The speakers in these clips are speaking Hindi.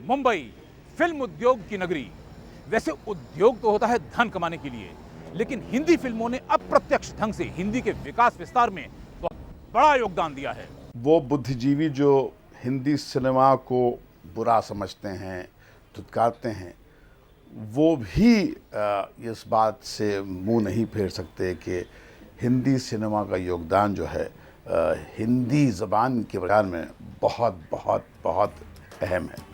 मुंबई फिल्म उद्योग की नगरी। वैसे उद्योग तो होता है धन कमाने के लिए, लेकिन हिंदी फिल्मों ने अप्रत्यक्ष ढंग से हिंदी के विकास विस्तार में बहुत बड़ा योगदान दिया है। वो बुद्धिजीवी जो हिंदी सिनेमा को बुरा समझते हैं, धुतकारते हैं, वो भी इस बात से मुंह नहीं फेर सकते कि हिंदी सिनेमा का योगदान जो है हिंदी ज़बान के प्रचार में बहुत बहुत बहुत अहम है।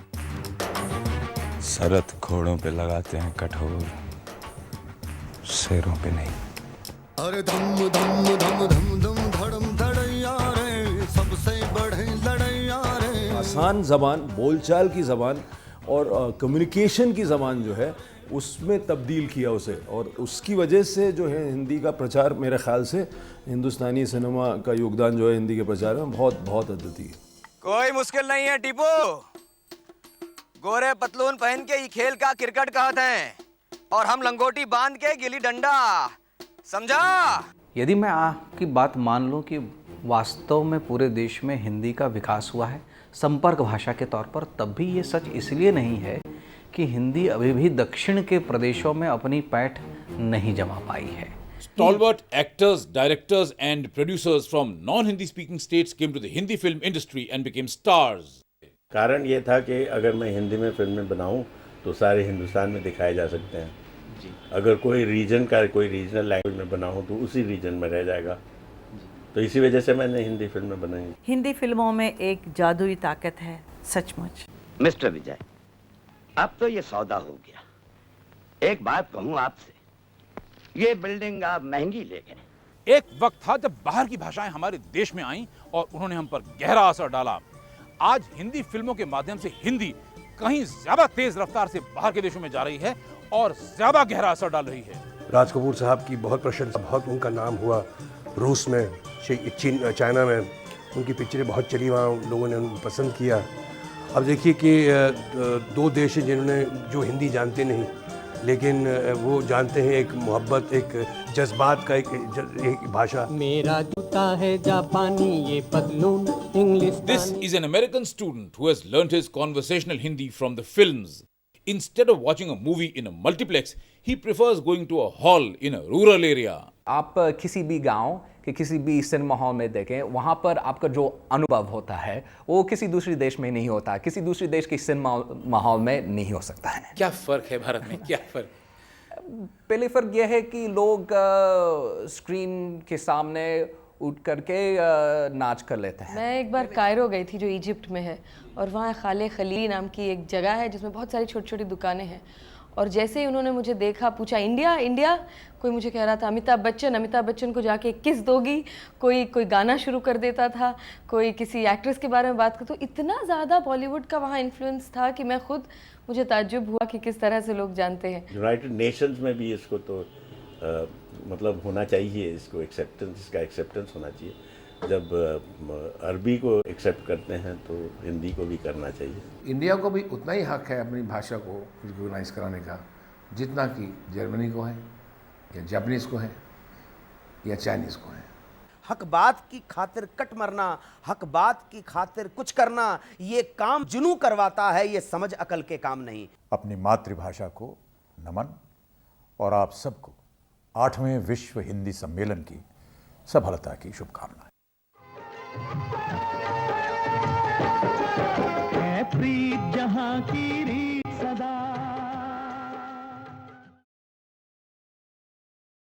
सरत घोड़ों पे लगाते हैं कठोर, शेरों पे नहीं। अरे धम धम धम धम धम धड़म धड़ैया रे, सबसे बढ़े लड़ैया रे। आसान ज़बान, बोलचाल की ज़बान और कम्युनिकेशन की ज़बान जो है उसमें तब्दील किया उसे, और उसकी वजह से जो है हिंदी का प्रचार, मेरे ख्याल से हिंदुस्तानी सिनेमा का योगदान जो है हिंदी के प्रचार में बहुत बहुत अद्वितीय है। कोई मुश्किल नहीं है टीपू, गोरे पतलून पहन के ये खेल का क्रिकेट कहते हैं और हम लंगोटी बांध के गिल्ली डंडा, समझा? यदि मैं आपकी बात मान लूं कि वास्तव में पूरे देश में हिंदी का विकास हुआ है संपर्क भाषा के तौर पर, तब भी ये सच इसलिए नहीं है कि हिंदी अभी भी दक्षिण के प्रदेशों में अपनी पैठ नहीं जमा पाई है। Stalwart actors, directors and producers from non-Hindi speaking states came to the Hindi film industry and became stars. कारण ये था कि अगर मैं हिंदी में फिल्में बनाऊं तो सारे हिंदुस्तान में दिखाए जा सकते हैं जी। अगर कोई रीजन का कोई रीजनल लैंग्वेज में बनाऊं तो उसी रीजन में रह जाएगा, तो इसी वजह से मैंने हिंदी फिल्में बनाई। हिंदी फिल्मों में एक जादुई ताकत है सचमुच। मिस्टर विजय, अब तो ये सौदा हो गया। एक बात कहूं आपसे, ये बिल्डिंग आप महंगी ले गए। एक वक्त था जब बाहर की भाषाएं हमारे देश में आईं और उन्होंने हम पर गहरा असर डाला। आज हिंदी फिल्मों के माध्यम से हिंदी कहीं ज्यादा तेज रफ्तार से बाहर के देशों में जा रही है और ज्यादा गहरा असर डाल रही है। राज कपूर साहब की बहुत प्रशंसा, बहुत उनका नाम हुआ रूस में, चीन, चाइना में उनकी पिक्चरें बहुत चली, वहाँ लोगों ने उनको पसंद किया। अब देखिए कि दो देश हैं जिन्होंने जो हिंदी जानते नहीं, लेकिन वो जानते हैं एक मोहब्बत, एक जज्बात का एक भाषा। मेरा जूता है जापानी, ये पतलून English. This is an American student who has learnt his conversational Hindi from the films. Instead of watching a movie in a multiplex, he prefers going to a hall in a rural area. आप किसी भी गांव के किसी भी सिनेमा हॉल में देखें, वहाँ पर आपका जो अनुभव होता है वो किसी दूसरे देश में नहीं होता, किसी दूसरे देश के सिनेमा हॉल में नहीं हो सकता है। क्या फर्क है भारत में, क्या फर्क? पहले फर्क यह है कि लोग स्क्रीन के सामने उठ करके नाच कर लेते हैं। मैं एक बार कायरो गई थी जो इजिप्ट में है, और वहाँ खाले खलीली नाम की एक जगह है जिसमें बहुत सारी छोटी छोटी दुकानें हैं, और जैसे ही उन्होंने मुझे देखा, पूछा इंडिया इंडिया, कोई मुझे कह रहा था अमिताभ बच्चन को जाके किस दोगी, कोई गाना शुरू कर देता था, कोई किसी एक्ट्रेस के बारे में बात कर, तो इतना ज़्यादा बॉलीवुड का वहाँ इन्फ्लुएंस था कि मैं खुद, मुझे ताज्जुब हुआ कि किस तरह से लोग जानते हैं। यूनाइटेड नेशंस में भी इसको तो मतलब होना चाहिए, इसको एक्सेप्टेंस, इसका एक्सेप्टेंस होना चाहिए। जब अरबी को एक्सेप्ट करते हैं तो हिंदी को भी करना चाहिए। इंडिया को भी उतना ही हक है अपनी भाषा को रिकॉग्नाइज कराने का जितना कि जर्मनी को है या जापानीज़ को है या चाइनीज़ को है। हक बात की खातिर कट मरना, हक बात की खातिर कुछ करना, ये काम जुनू करवाता है, ये समझ अकल के काम नहीं। अपनी मातृभाषा को नमन, और आप सबको 8वें विश्व हिंदी सम्मेलन की सफलता की शुभकामनाएं। प्रीत जहां की